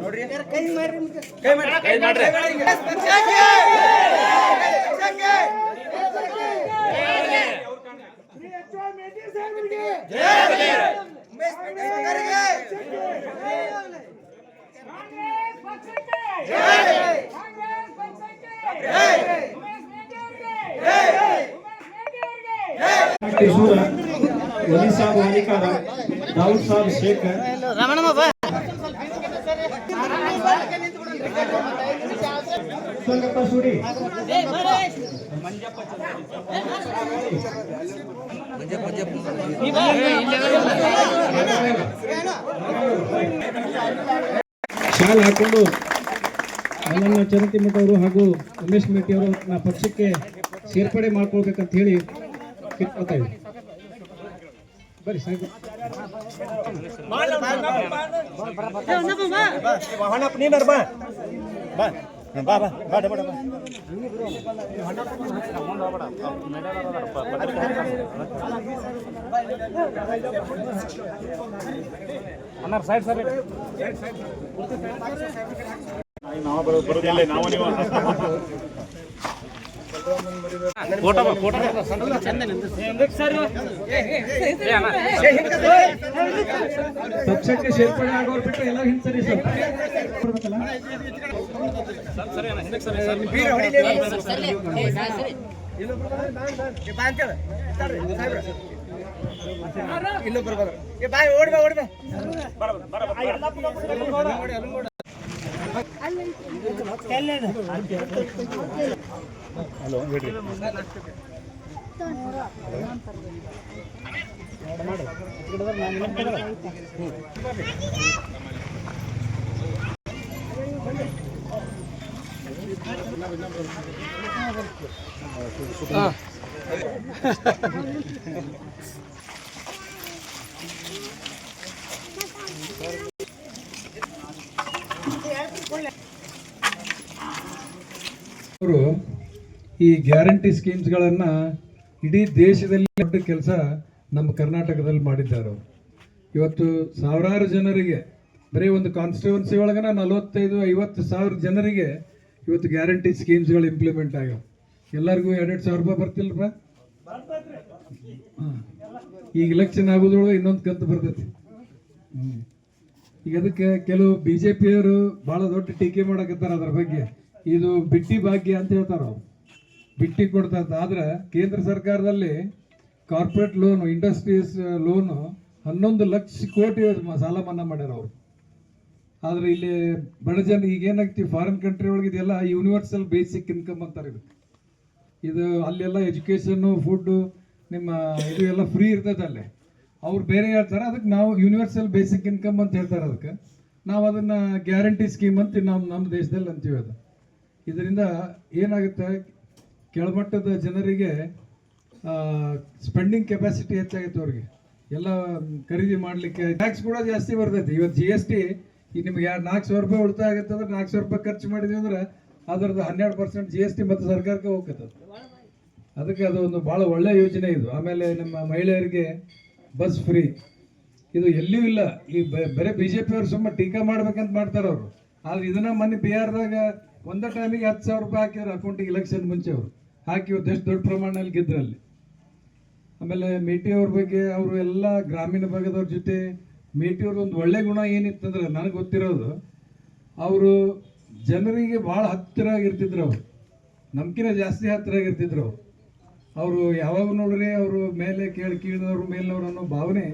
ನೋಡ್ರಿ ಕೈ ಮಾಡ್ರಿ वली साहब वालिका दाऊद साहब शेख संगप्ಪ सूरी ಶಾಲ್ ಹಾಕೊಂಡು ನನ್ನನ್ನು ಚರಂತಿಮಠ ಅವರು ಹಾಗೂ ಉಮೇಶ್ ಮೇಟಿ ಅವರು ನಮ್ಮ ಪಕ್ಷಕ್ಕೆ ಸೇರ್ಪಡೆ ಮಾಡ್ಕೊಳ್ಬೇಕಂತ ಹೇಳಿ ಕಿತ್ಕೊತಾ ಇದ್ದೀವಿ. ಬರ್ರಿ ಸಾಕು ಸೈಡ್ ಸರ್ ಪಕ್ಷಕ್ಕೆ ಸೇರ್ಪಡೆ ಆಗೋರು ಬಿಟ್ಟು ಎಲ್ಲ ಹಿಂಸರಿ ಇನ್ನೊಬ್ಬರು ಬಾಯ್ ಓಡ್ಬಾ ಹಲೋ ಹೇಳ್ರಿ ಅವರು ಈ ಗ್ಯಾರಂಟಿ ಸ್ಕೀಮ್ಸ್ಗಳನ್ನು ಇಡೀ ದೇಶದಲ್ಲಿ ದೊಡ್ಡ ಕೆಲಸ ನಮ್ಮ ಕರ್ನಾಟಕದಲ್ಲಿ ಮಾಡಿದ್ದಾರೆ. ಇವತ್ತು ಸಾವಿರಾರು ಜನರಿಗೆ ಬರೀ ಒಂದು ಕಾನ್ಸ್ಟಿಟ್ಯೂನ್ಸಿ ಒಳಗನ 45-50 ಸಾವಿರ ಜನರಿಗೆ ಇವತ್ತು ಗ್ಯಾರಂಟಿ ಸ್ಕೀಮ್ಸ್ಗಳು ಇಂಪ್ಲಿಮೆಂಟ್ ಆಗ್ಯಾವ. ಎಲ್ಲರಿಗೂ 2,000 ರೂಪಾಯಿ ಬರ್ತಿಲ್ರ. ಈಗ ಇಲೆಕ್ಷನ್ ಆಗೋದ್ರೊಳಗೆ ಇನ್ನೊಂದು ಕಂತು ಬರ್ತೈತಿ. ಈಗ ಅದಕ್ಕೆ ಕೆಲವು BJP ಅವರು ಭಾಳ ದೊಡ್ಡ ಟೀಕೆ ಮಾಡಕತ್ತಾರ ಅದ್ರ ಬಗ್ಗೆ. ಇದು ಬಿಟ್ಟಿ ಭಾಗ್ಯ ಅಂತ ಹೇಳ್ತಾರ. ಅವ್ರು ಬಿಟ್ಟಿ ಕೊಡ್ತಾರೆ. ಆದ್ರೆ ಕೇಂದ್ರ ಸರ್ಕಾರದಲ್ಲಿ corporate loan, industries loan 11 lakh ಕೋಟಿ ಸಾಲ ಮನ್ನಾ ಮಾಡ್ಯಾರ ಅವರು. ಆದ್ರೆ ಇಲ್ಲಿ ಬಡ ಜನ ಈಗ ಏನಾಗ್ತೀವಿ ಫಾರಿನ್ ಕಂಟ್ರಿ ಒಳಗೆ ಇದೆಲ್ಲ ಯೂನಿವರ್ಸಲ್ ಬೇಸಿಕ್ ಇನ್ಕಮ್ ಅಂತಾರೆ. ಇದು ಅಲ್ಲೆಲ್ಲ ಎಜುಕೇಶನ್ನು, ಫುಡ್ಡು, ನಿಮ್ಮ ಇದು ಎಲ್ಲ ಫ್ರೀ ಇರ್ತೈತೆ ಅಲ್ಲೇ. ಅವ್ರು ಬೇರೆ ಹೇಳ್ತಾರೆ, ಅದಕ್ಕೆ ನಾವು ಯೂನಿವರ್ಸಲ್ ಬೇಸಿಕ್ ಇನ್ಕಮ್ ಅಂತ ಹೇಳ್ತಾರೆ. ಅದಕ್ಕೆ ನಾವು ಅದನ್ನು ಗ್ಯಾರಂಟಿ ಸ್ಕೀಮ್ ಅಂತ ನಮ್ಮ ದೇಶದಲ್ಲಿ ಅಂತೀವಿ. ಅದು ಇದರಿಂದ ಏನಾಗುತ್ತೆ, ಕೆಳಮಟ್ಟದ ಜನರಿಗೆ ಸ್ಪೆಂಡಿಂಗ್ ಕೆಪಾಸಿಟಿ ಹೆಚ್ಚಾಗುತ್ತೆ. ಅವ್ರಿಗೆ ಎಲ್ಲ ಖರೀದಿ ಮಾಡಲಿಕ್ಕೆ ಟ್ಯಾಕ್ಸ್ ಕೂಡ ಜಾಸ್ತಿ ಬರ್ತೈತಿ. ಇವತ್ತು GST ಈಗ ನಿಮ್ಗೆ 4,000 ರೂಪಾಯಿ ಉಳಿತಾಯ ಆಗುತ್ತೆ ಅಂದ್ರೆ 4,000 ರೂಪಾಯಿ ಖರ್ಚು ಮಾಡಿದ್ವಿ ಅಂದ್ರೆ ಅದರದ್ದು 12% GST ಮತ್ತು ಸರ್ಕಾರಕ್ಕೆ ಹೋಗ್ತದೆ. ಅದಕ್ಕೆ ಅದು ಒಂದು ಭಾಳ ಒಳ್ಳೆ ಯೋಜನೆ ಇದು. ಆಮೇಲೆ ನಮ್ಮ ಮಹಿಳೆಯರಿಗೆ ಬಸ್ ಫ್ರೀ, ಇದು ಎಲ್ಲಿಯೂ ಇಲ್ಲ. ಈ ಬರೀ BJP ಅವರು ಸುಮ್ಮನೆ ಟೀಕಾ ಮಾಡ್ಬೇಕಂತ ಮಾಡ್ತಾರೆ ಅವರು. ಆದ್ರೆ ಇದನ್ನ ಮೊನ್ನೆ ಬಿಹಾರದಾಗ ಒಂದೇ ಟೈಮಿಗೆ 10,000 ರೂಪಾಯಿ ಹಾಕಿದ್ರು ಅಕೌಂಟಿಗೆ. ಇಲೆಕ್ಷನ್ ಮುಂಚೆ ಅವರು ಹಾಕಿ ಎಷ್ಟು ದೊಡ್ಡ ಪ್ರಮಾಣದಲ್ಲಿ ಗೆದ್ರಲ್ಲಿ. ಆಮೇಲೆ ಮೇಟಿ ಅವ್ರ ಬಗ್ಗೆ, ಅವರು ಎಲ್ಲ ಗ್ರಾಮೀಣ ಭಾಗದವ್ರ ಜೊತೆ ಮೇಟಿ ಅವ್ರ ಒಂದು ಒಳ್ಳೆ ಗುಣ ಏನಿತ್ತಂದ್ರೆ ನನಗೆ ಗೊತ್ತಿರೋದು, ಅವರು ಜನರಿಗೆ ಭಾಳ ಹತ್ತಿರ ಆಗಿರ್ತಿದ್ರು. ಅವರು ನಮ್ಕಿನ ಜಾಸ್ತಿ ಹತ್ತಿರ ಆಗಿರ್ತಿದ್ರು. ಅವರು ಯಾವಾಗ ನೋಡ್ರಿ ಅವರು ಮೇಲೆ ಕೀಳಿದವರು ಮೇಲಿನವರು ಅನ್ನೋ ಭಾವನೆ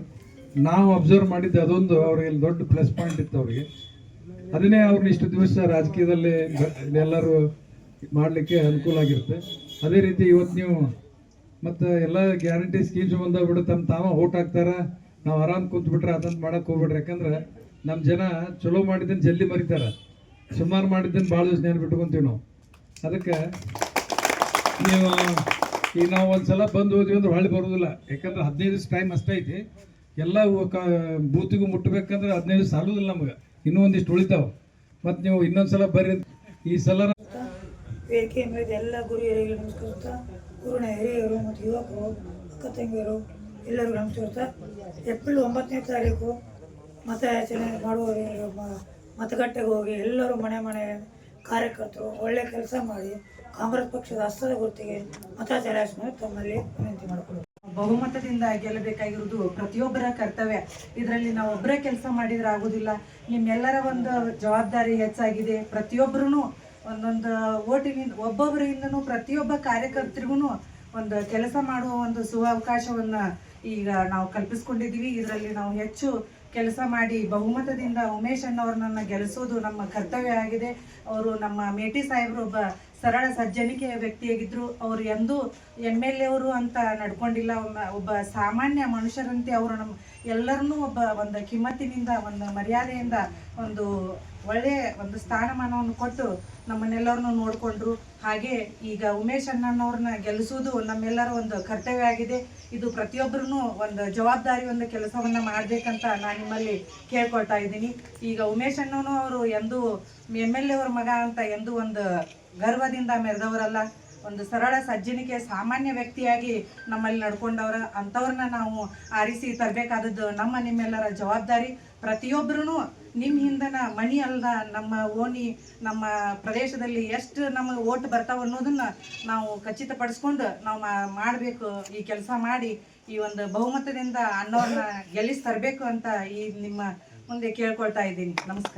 ನಾವು ಅಬ್ಸರ್ವ್ ಮಾಡಿದ್ದೆ. ಅದೊಂದು ಅವ್ರಿಗೆ ದೊಡ್ಡ ಪ್ಲಸ್ ಪಾಯಿಂಟ್ ಇತ್ತು ಅವ್ರಿಗೆ. ಅದನ್ನೇ ಅವ್ರನ್ನ ಇಷ್ಟು ದಿವಸ ರಾಜಕೀಯದಲ್ಲಿ ಎಲ್ಲರೂ ಮಾಡಲಿಕ್ಕೆ ಅನುಕೂಲ ಆಗಿರುತ್ತೆ. ಅದೇ ರೀತಿ ಇವತ್ತು ನೀವು ಮತ್ತು ಎಲ್ಲ ಗ್ಯಾರಂಟಿ ಸ್ಕೀಮ್ಸ್ ಬಂದಾಗ್ಬಿಟ್ಟು ತಾವ ಓಟ್ ಹಾಕ್ತಾರ, ನಾವು ಆರಾಮ್ ಕೂತ್ಬಿಟ್ರೆ ಅದಂತ ಮಾಡಕ್ಕೆ ಹೋಗ್ಬಿಡ್ರಿ. ಯಾಕಂದ್ರೆ ನಮ್ಮ ಜನ ಚಲೋ ಮಾಡಿದ್ದನ್ನು ಜಲ್ದಿ ಮರಿತಾರೆ, ಸುಮಾರು ಮಾಡಿದ್ದನ್ನು ಭಾಳ ದಿವಸ ನೆನ್ಬಿಟ್ಕೊಂತೀವಿ ನಾವು. ಅದಕ್ಕೆ ನೀವು ಈಗ ನಾವು ಒಂದ್ಸಲ ಬಂದು ಹೋದ್ವಿ ಅಂದ್ರೆ ಹೊಳ್ಳಿ ಬರೋದಿಲ್ಲ. ಯಾಕಂದ್ರೆ 15 ದಿವಸ ಟೈಮ್ ಅಷ್ಟೇ ಐತಿ. ಎಲ್ಲ ಬೂತಿಗೂ ಮುಟ್ಟಬೇಕಂದ್ರೆ 15 ದಿವಸ ಸಾಲೋದಿಲ್ಲ ನಮ್ಗೆ, ಇನ್ನೂ ಒಂದಿಷ್ಟು ಉಳಿತಾವ. ಮತ್ತು ನೀವು ಇನ್ನೊಂದ್ಸಲ ಬರ್ರಿ. ಈ ಸಲ ವೇದಿಕೆ ಮೇಲೆ ಎಲ್ಲ ಗುರು ಹಿರಿಯರಿಗೆ ನಮಸ್ಕರಿಸ್ತಾ, ಗುರುನ ಹಿರಿಯರು ಮತ್ತು ಯುವಕರು, ಅಕ್ಕ ತಂಗಿಯರು ಎಲ್ಲರಿಗೂ ನಮಸ್ಕಾರ. ಏಪ್ರಿಲ್ 9ನೇ ತಾರೀಕು ಮತಯಾಚನೆ ಮಾಡುವವರು ಮತಗಟ್ಟೆಗೆ ಹೋಗಿ ಎಲ್ಲರೂ ಮನೆ ಕಾರ್ಯಕರ್ತರು ಒಳ್ಳೆ ಕೆಲಸ ಮಾಡಿ ಕಾಂಗ್ರೆಸ್ ಪಕ್ಷದ ಹಸ್ತದ ಗುರುತಿಗೆ ಮತ ಚಲಾಯಿಸಲು ತಮ್ಮಲ್ಲಿ ವಿನಂತಿ ಮಾಡಿಕೊಳ್ಳುತ್ತೇವೆ. ಬಹುಮತದಿಂದ ಗೆಲ್ಲಬೇಕಾಗಿರುವುದು ಪ್ರತಿಯೊಬ್ಬರ ಕರ್ತವ್ಯ. ಇದರಲ್ಲಿ ನಾವು ಒಬ್ಬರೇ ಕೆಲಸ ಮಾಡಿದ್ರೆ ಆಗೋದಿಲ್ಲ. ನಿಮ್ಮೆಲ್ಲರ ಒಂದು ಜವಾಬ್ದಾರಿ ಹೆಚ್ಚಾಗಿದೆ. ಪ್ರತಿಯೊಬ್ಬರೂ ಒಂದೊಂದು ಓಟಿನಿಂದ ಒಬ್ಬೊಬ್ಬರಿಂದನೂ ಪ್ರತಿಯೊಬ್ಬ ಕಾರ್ಯಕರ್ತರಿಗೂ ಒಂದು ಕೆಲಸ ಮಾಡುವ ಒಂದು ಸುವಕಾಶವನ್ನು ಈಗ ನಾವು ಕಲ್ಪಿಸ್ಕೊಂಡಿದ್ದೀವಿ. ಇದರಲ್ಲಿ ನಾವು ಹೆಚ್ಚು ಕೆಲಸ ಮಾಡಿ ಬಹುಮತದಿಂದ ಉಮೇಶ್ ಅಣ್ಣವ್ರನ್ನ ಗೆಲ್ಲಿಸೋದು ನಮ್ಮ ಕರ್ತವ್ಯ ಆಗಿದೆ. ಅವರು ನಮ್ಮ ಮೇಟಿ ಸಾಹೇಬರು ಒಬ್ಬ ಸರಳ ಸಜ್ಜನಿಕೆ ವ್ಯಕ್ತಿಯಾಗಿದ್ದರು. ಅವರು ಎಂದೂ MLA ಅವರು ಅಂತ ನಡ್ಕೊಂಡಿಲ್ಲ. ಒಬ್ಬ ಸಾಮಾನ್ಯ ಮನುಷ್ಯರಂತೆ ಅವರು ನಮ್ಮ ಎಲ್ಲರನ್ನೂ ಒಂದು ಕಿಮ್ಮತ್ತಿನಿಂದ ಒಂದು ಮರ್ಯಾದೆಯಿಂದ ಒಂದು ಒಳ್ಳೆಯ ಒಂದು ಸ್ಥಾನಮಾನವನ್ನು ಕೊಟ್ಟು ನಮ್ಮನ್ನೆಲ್ಲರನ್ನೂ ನೋಡಿಕೊಂಡ್ರು. ಹಾಗೆ ಈಗ ಉಮೇಶ್ ಅಣ್ಣನವ್ರನ್ನ ಗೆಲ್ಲಿಸೋದು ನಮ್ಮೆಲ್ಲರ ಒಂದು ಕರ್ತವ್ಯ ಆಗಿದೆ. ಇದು ಪ್ರತಿಯೊಬ್ಬರೂ ಒಂದು ಜವಾಬ್ದಾರಿ ಒಂದು ಕೆಲಸವನ್ನು ಮಾಡಬೇಕಂತ ನಾನು ನಿಮ್ಮಲ್ಲಿ ಕೇಳ್ಕೊಳ್ತಾ ಇದ್ದೀನಿ. ಈಗ ಉಮೇಶ್ ಅಣ್ಣನೂ ಅವರು ಎಂದೂ MLA ಅವ್ರ ಮಗ ಅಂತ ಎಂದೂ ಒಂದು ಗರ್ವದಿಂದ ಮೆರೆದವರಲ್ಲ. ಒಂದು ಸರಳ ಸಜ್ಜನಿಕೆ ಸಾಮಾನ್ಯ ವ್ಯಕ್ತಿಯಾಗಿ ನಮ್ಮಲ್ಲಿ ನಡ್ಕೊಂಡವ್ರ ಅಂಥವ್ರನ್ನ ನಾವು ಆರಿಸಿ ತರಬೇಕಾದದ್ದು ನಿಮ್ಮೆಲ್ಲರ ಜವಾಬ್ದಾರಿ. ಪ್ರತಿಯೊಬ್ಬರೂ ನಿಮ್ಮ ಹಿಂದನ ಮಣಿ ಅಲ್ದ ನಮ್ಮ ಓಣಿ ನಮ್ಮ ಪ್ರದೇಶದಲ್ಲಿ ಎಷ್ಟು ನಮಗೆ ಓಟ್ ಬರ್ತಾವ ಅನ್ನೋದನ್ನ ನಾವು ಖಚಿತಪಡಿಸ್ಕೊಂಡು ನಾವು ಮಾಡಬೇಕು. ಈ ಕೆಲಸ ಮಾಡಿ ಈ ಒಂದು ಬಹುಮತದಿಂದ ಅಣ್ಣವ್ರನ್ನ ಗೆಲ್ಲಿಸಿ ತರಬೇಕು ಅಂತ ಈ ನಿಮ್ಮ ಮುಂದೆ ಕೇಳ್ಕೊಳ್ತಾ ಇದ್ದೀನಿ. ನಮಸ್ಕಾರ.